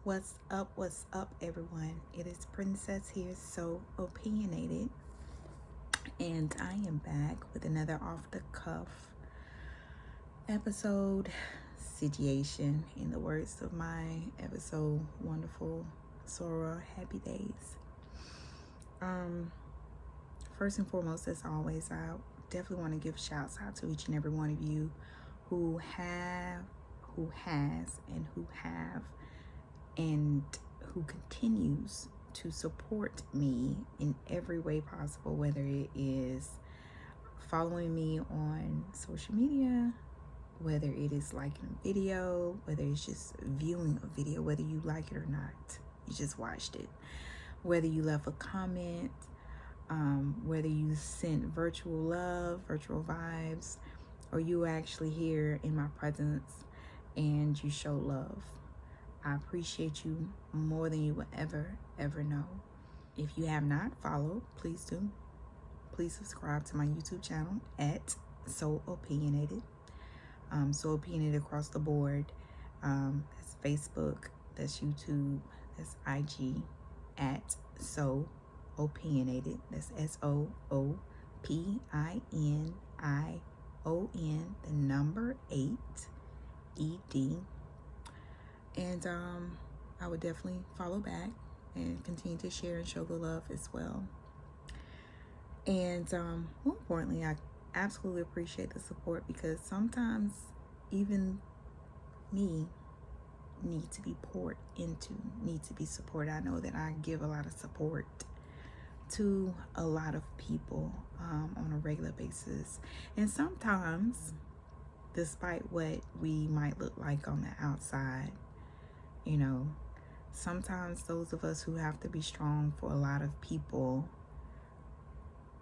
What's up, everyone? It is Princess here, so opinionated, and I am back with another off the cuff episode situation, in the words of my ever so wonderful Sora Happy Days. First and foremost, as always, I definitely want to give shouts out to each and every one of you who has, and who continues to support me in every way possible, whether it is following me on social media, whether it is liking a video, whether it's just viewing a video, whether you like it or not, you just watched it, whether you left a comment, whether you sent virtual love, virtual vibes, or you actually here in my presence and you show love. I appreciate you more than you will ever know. If you have not followed, please do. Please subscribe to my YouTube channel at So Opinionated. So Opinionated across the board. That's Facebook, that's YouTube, that's IG at So Opinionated. That's SOOPINION, the number 8 ED. And I would definitely follow back and continue to share and show the love as well. And more importantly, I absolutely appreciate the support, because sometimes even me need to be poured into, need to be supported. I know that I give a lot of support to a lot of people on a regular basis. And sometimes, despite what we might look like on the outside, you know, sometimes those of us who have to be strong for a lot of people,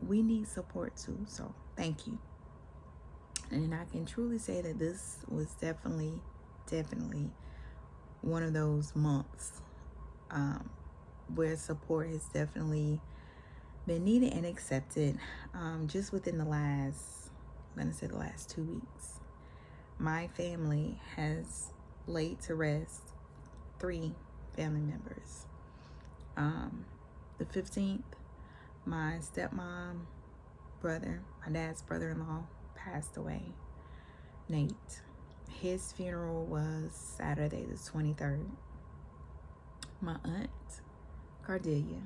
we need support too. So thank you. And I can truly say that this was definitely one of those months where support has definitely been needed and accepted. Just within the last 2 weeks, my family has laid to rest 3 family members. The 15th, my stepmom brother, my dad's brother-in-law, passed away, Nate. His funeral was Saturday the 23rd. My aunt, Cardelia,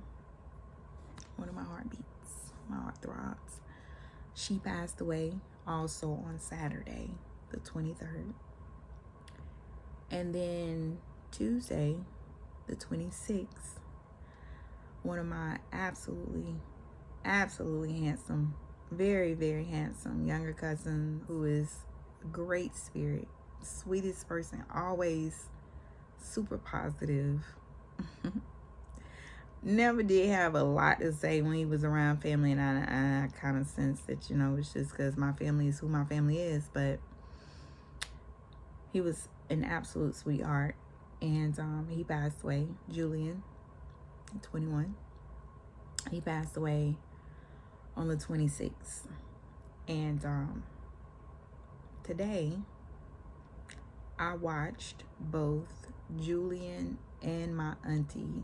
one of my heartbeats, my heart throbs, she passed away also on Saturday the 23rd. And then Tuesday the 26th, one of my absolutely handsome, very handsome younger cousin, who is a great spirit, sweetest person, always super positive, never did have a lot to say when he was around family. And I kind of sense that, you know, it's just because my family is who my family is. But he was an absolute sweetheart. And he passed away. Julian, 21. He passed away on the 26th. And today, I watched both Julian and my auntie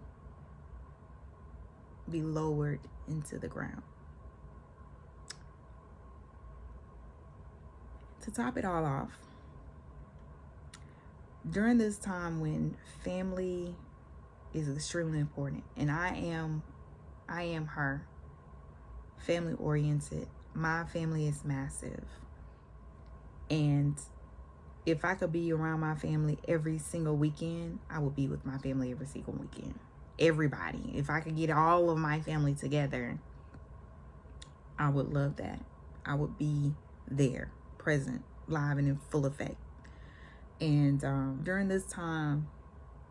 be lowered into the ground. To top it all off, during this time when family is extremely important, and I am her, family oriented. My family is massive, and if I could be around my family every single weekend, I would be with my family every single weekend. Everybody, if I could get all of my family together, I would love that. I would be there, present, live, and in full effect. And during this time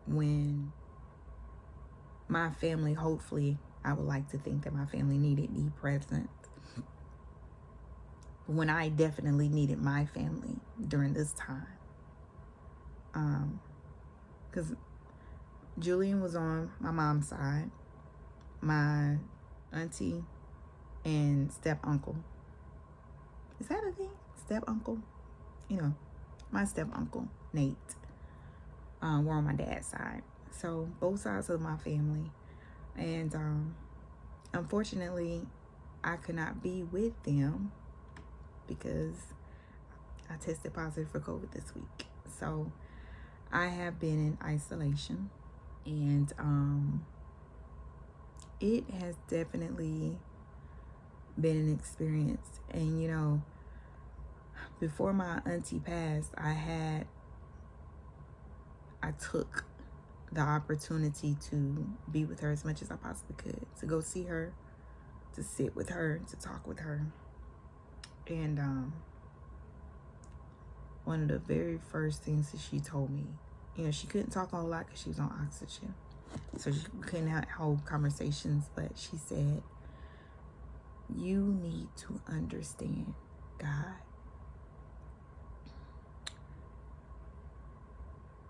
when my family, hopefully, I would like to think that my family needed me present, when I definitely needed my family during this time. Because Julian was on my mom's side, my auntie and step uncle. Is that a thing? Step uncle? You know, my step uncle, Nate, were on my dad's side. So both sides of my family. And unfortunately, I could not be with them because I tested positive for COVID this week. So I have been in isolation, and it has definitely been an experience. And you know, before my auntie passed, I took the opportunity to be with her as much as I possibly could, to go see her, to sit with her, to talk with her. And one of the very first things that she told me, you know, she couldn't talk a whole lot because she was on oxygen, so she couldn't hold conversations, but she said, you need to understand God.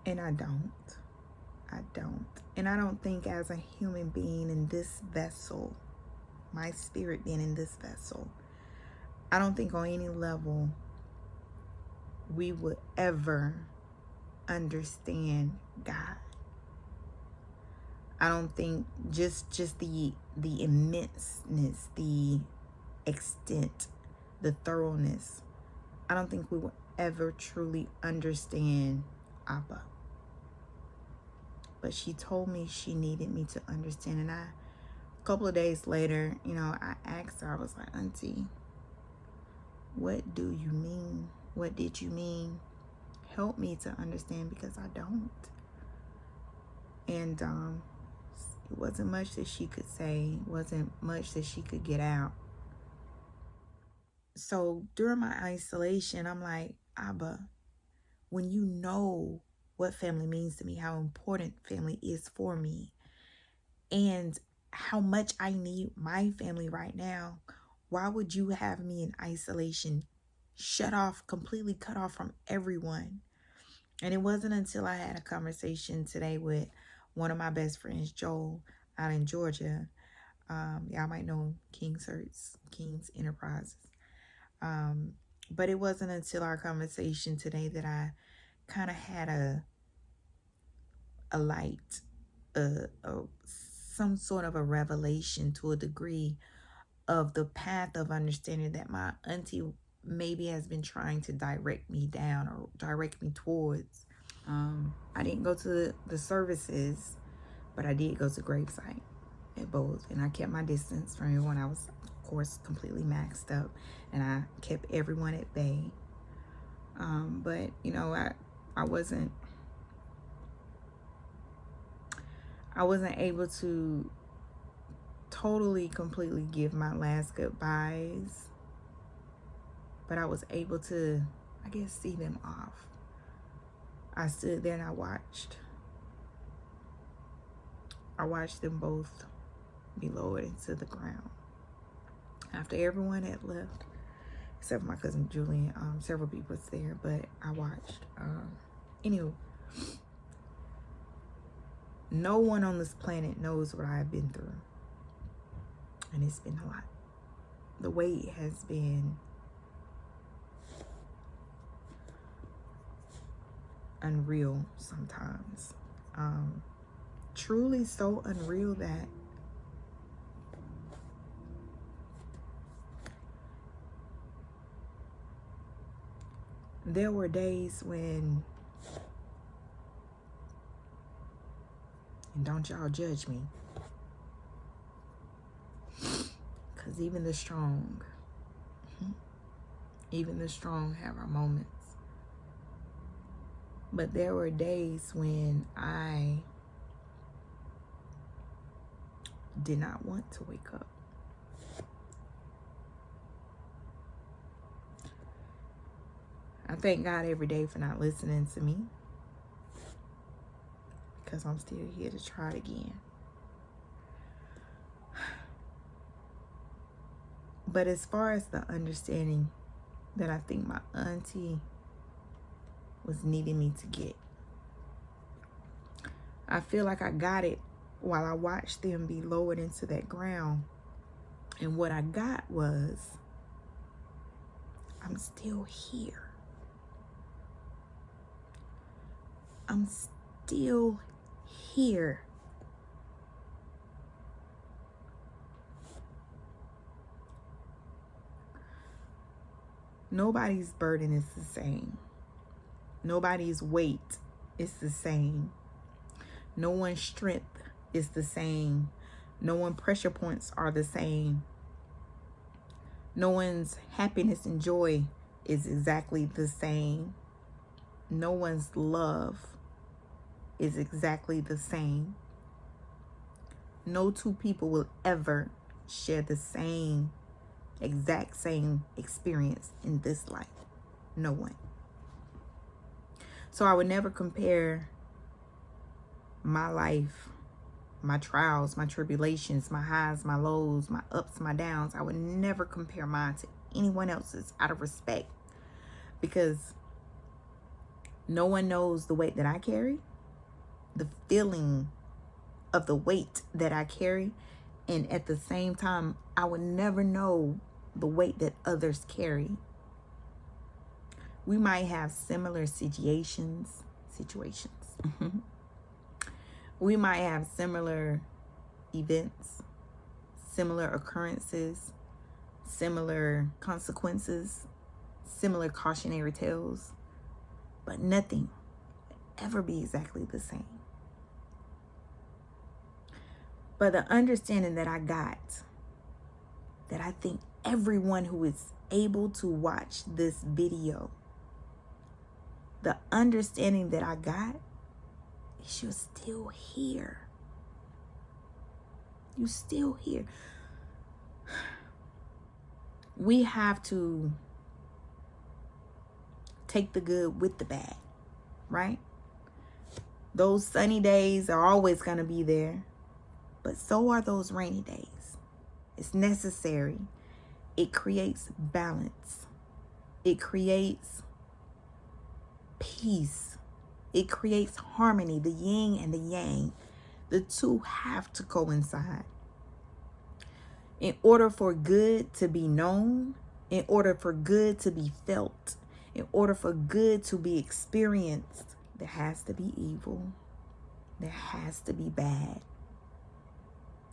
And I don't. And I don't think, as a human being in this vessel, my spirit being in this vessel, I don't think on any level we would ever understand God. I don't think just the immenseness, the extent, the thoroughness, I don't think we will ever truly understand Abba. But she told me she needed me to understand. And a couple of days later, you know, I asked her, I was like, Auntie, what do you mean? What did you mean? Help me to understand, because I don't. And it wasn't much that she could say, wasn't much that she could get out. So during my isolation, I'm like, Abba, when you know what family means to me, how important family is for me, and how much I need my family right now, why would you have me in isolation, shut off, completely cut off from everyone? And it wasn't until I had a conversation today with one of my best friends, Joel, out in Georgia. Y'all might know King Search, King's Enterprises. But it wasn't until our conversation today that I kind of had a light, some sort of a revelation, to a degree, of the path of understanding that my auntie maybe has been trying to direct me down or direct me towards. I didn't go to the services, but I did go to gravesite at both, and I kept my distance from everyone. I was, of course, completely maxed up, and I kept everyone at bay. But you know, I wasn't able to totally, completely give my last goodbyes, but I was able to, I guess, see them off. I stood there and I watched them both be lowered into the ground after everyone had left, except for my cousin Julian. Several people was there, but I watched. Anyway, no one on this planet knows what I've been through, and it's been a lot. The weight has been unreal sometimes. Truly so unreal that there were days when, and don't y'all judge me, because even the strong have our moments. But there were days when I did not want to wake up. I thank God every day for not listening to me, because I'm still here to try it again. But as far as the understanding that I think my auntie was needing me to get, I feel like I got it while I watched them be lowered into that ground. And what I got was, I'm still here. I'm still here. Nobody's burden is the same. Nobody's weight is the same. No one's strength is the same. No one's pressure points are the same. No one's happiness and joy is exactly the same. No one's love is exactly the same. No two people will ever share the exact same experience in this life. No one. So I would never compare my life, my trials, my tribulations, my highs, my lows, my ups, my downs. I would never compare mine to anyone else's out of respect, because no one knows the weight that I carry, the feeling of the weight that I carry, and at the same time, I would never know the weight that others carry. We might have similar situations. We might have similar events, similar occurrences, similar consequences, similar cautionary tales, but nothing will ever be exactly the same. But the understanding that I got, that I think everyone who is able to watch this video, the understanding that I got is you're still here. You're still here. We have to take the good with the bad, right? Those sunny days are always going to be there, but so are those rainy days. It's necessary. It creates balance. It creates peace. It creates harmony, the yin and the yang. The two have to coincide. In order for good to be known, in order for good to be felt, in order for good to be experienced, there has to be evil. There has to be bad.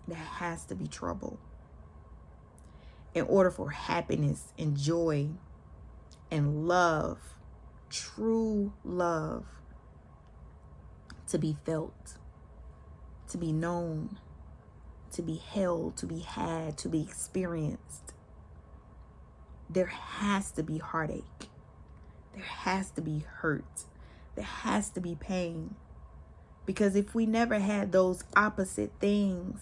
There has to be trouble. In order for happiness and joy and love, true love, to be felt, to be known, to be held, to be had, to be experienced, there has to be heartache. There has to be hurt. There has to be pain. Because if we never had those opposite things,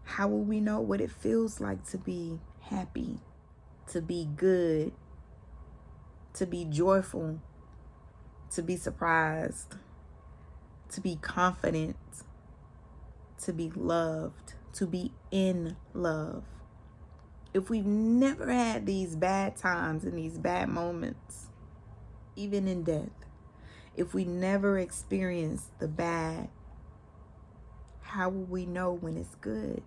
how will we know what it feels like to be happy, to be good, to be joyful, to be surprised, to be confident, to be loved, to be in love? If we've never had these bad times and these bad moments, even in death, if we never experienced the bad, how will we know when it's good?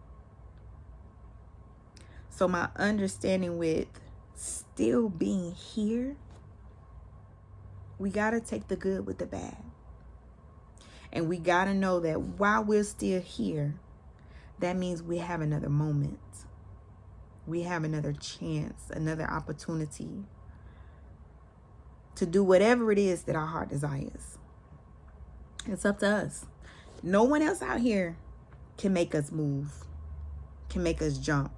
So my understanding with still being here, we got to take the good with the bad. And we got to know that while we're still here, that means we have another moment. We have another chance, another opportunity to do whatever it is that our heart desires. It's up to us. No one else out here can make us move, can make us jump,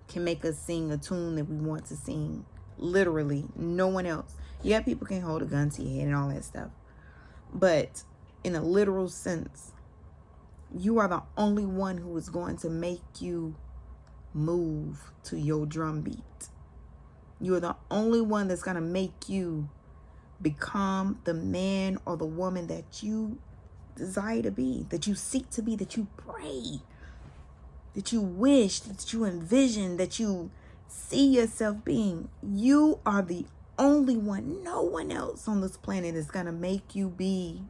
can make us sing a tune that we want to sing. Literally, no one else. Yeah, people can hold a gun to your head and all that stuff. But in a literal sense, you are the only one who is going to make you move to your drum beat. You're the only one that's going to make you become the man or the woman that you desire to be, that you seek to be, that you pray, that you wish, that you envision, that you see yourself being. You are the only one. No one else on this planet is going to make you be,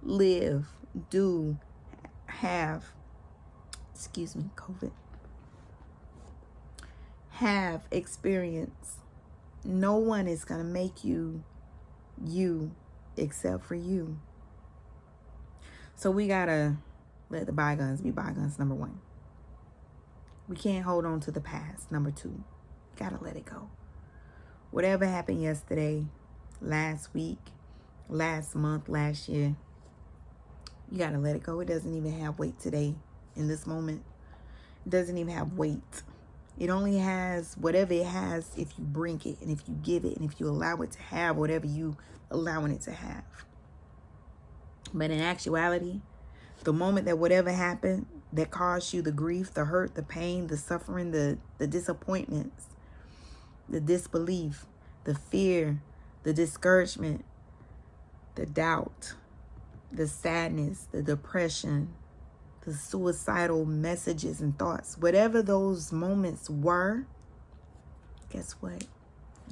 live, do, have, COVID, have experience. No one is going to make you except for you. So we gotta let the bygones be bygones, number one. We can't hold on to the past, number two. Gotta let it go. Whatever happened yesterday, last week, last month, last year, you gotta let it go. It doesn't even have weight today in this moment. It doesn't even have weight. It only has whatever it has if you bring it and if you give it and if you allow it to have whatever you allowing it to have. But in actuality, the moment that whatever happened that caused you the grief, the hurt, the pain, the suffering, the disappointments, the disbelief, the fear, the discouragement, the doubt, the sadness, the depression, the suicidal messages and thoughts, whatever those moments were, guess what?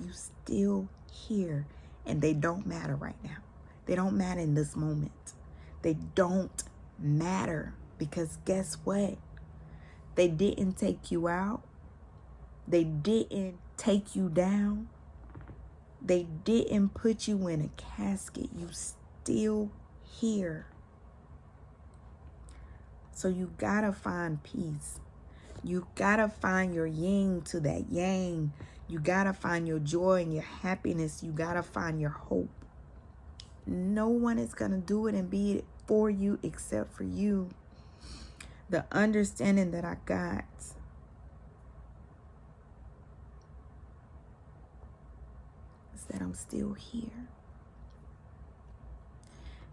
You still here, and they don't matter right now. They don't matter in this moment. They don't matter because guess what? They didn't take you out. They didn't take you down. They didn't put you in a casket. You still here. So you gotta find peace. You gotta find your yin to that yang. You gotta find your joy and your happiness. You gotta find your hope. No one is gonna do it and be it for you except for you. The understanding that I got is that I'm still here.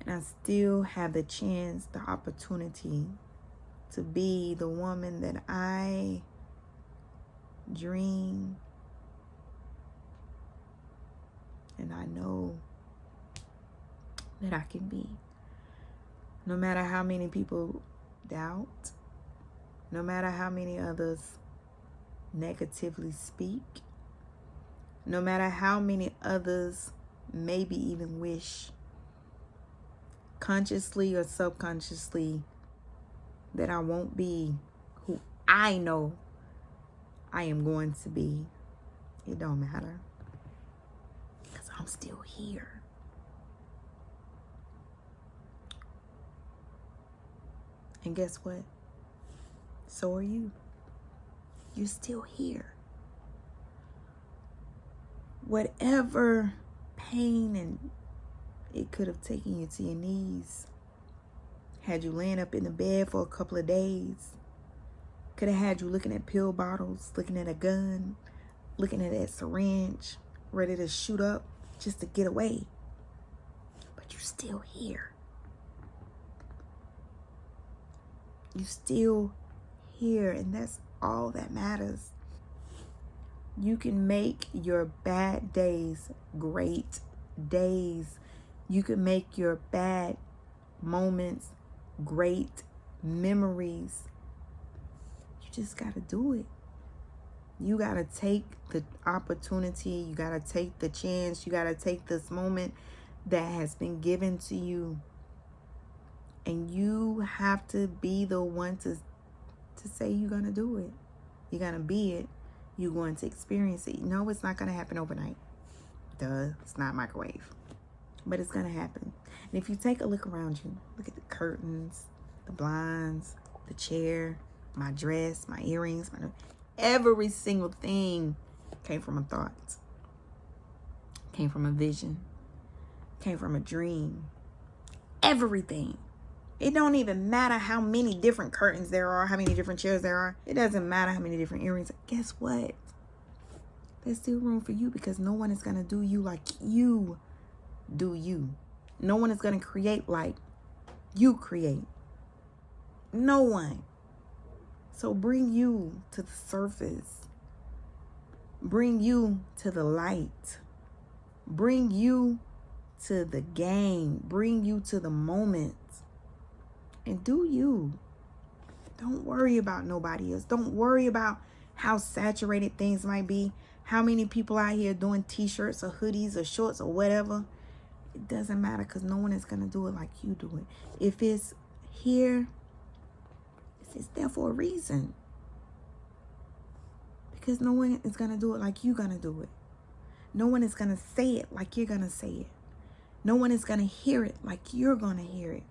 And I still have the chance, the opportunity to be the woman that I dream and I know that I can be. No matter how many people doubt, no matter how many others negatively speak, no matter how many others maybe even wish consciously or subconsciously that I won't be who I know I am going to be. It don't matter because I'm still here. And guess what? So are you. You're still here. Whatever pain and it could have taken you to your knees, had you laying up in the bed for a couple of days, could have had you looking at pill bottles, looking at a gun, looking at that syringe, ready to shoot up just to get away. But you're still here. You're still here, and that's all that matters. You can make your bad days great days. You can make your bad moments great memories. You just got to do it. You got to take the opportunity. You got to take the chance. You got to take this moment that has been given to you. And you have to be the one to say you're going to do it. You're going to be it. You're going to experience it. No, it's not going to happen overnight. Duh, it's not microwave. But it's going to happen. And if you take a look around you, look at the curtains, the blinds, the chair, my dress, my earrings, every single thing came from a thought, came from a vision, came from a dream. Everything. It don't even matter how many different curtains there are, how many different chairs there are. It doesn't matter how many different earrings. Guess what? There's still room for you because no one is going to do you like you do you. No one is going to create like you create. No one. So bring you to the surface. Bring you to the light. Bring you to the game. Bring you to the moment. And do you. Don't worry about nobody else. Don't worry about how saturated things might be. How many people out here doing t-shirts or hoodies or shorts or whatever. It doesn't matter because no one is going to do it like you do it. If it's here, it's there for a reason. Because no one is going to do it like you're going to do it. No one is going to say it like you're going to say it. No one is going to hear it like you're going to hear it.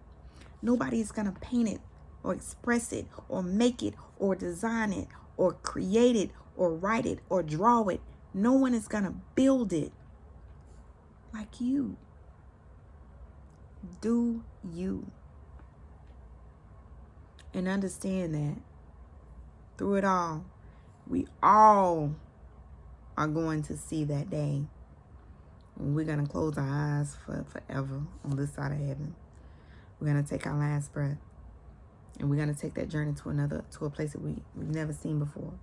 Nobody's going to paint it or express it or make it or design it or create it or write it or draw it. No one is going to build it like you. Do you. And understand that through it all, we all are going to see that day when we're going to close our eyes for forever on this side of heaven. We're going to take our last breath. And we're going to take that journey to a place that we've never seen before.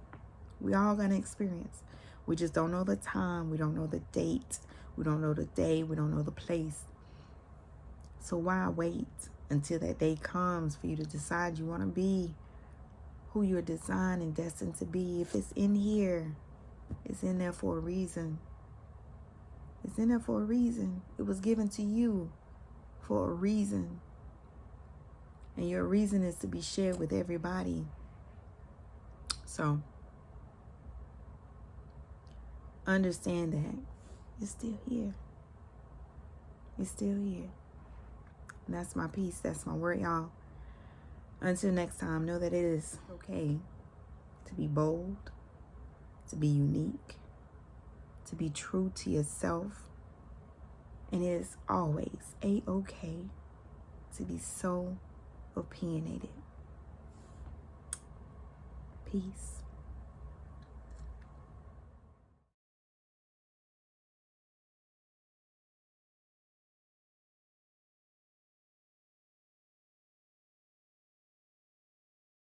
We all going to experience. We just don't know the time. We don't know the date. We don't know the day. We don't know the place. So why wait until that day comes for you to decide you want to be who you're designed and destined to be? If it's in here, it's in there for a reason. It's in there for a reason. It was given to you for a reason. And your reason is to be shared with everybody. So understand that you're still here. You're still here. And that's my peace. That's my word, y'all. Until next time, know that it is okay to be bold, to be unique, to be true to yourself. And it is always a-okay to be so opinionated. Peace.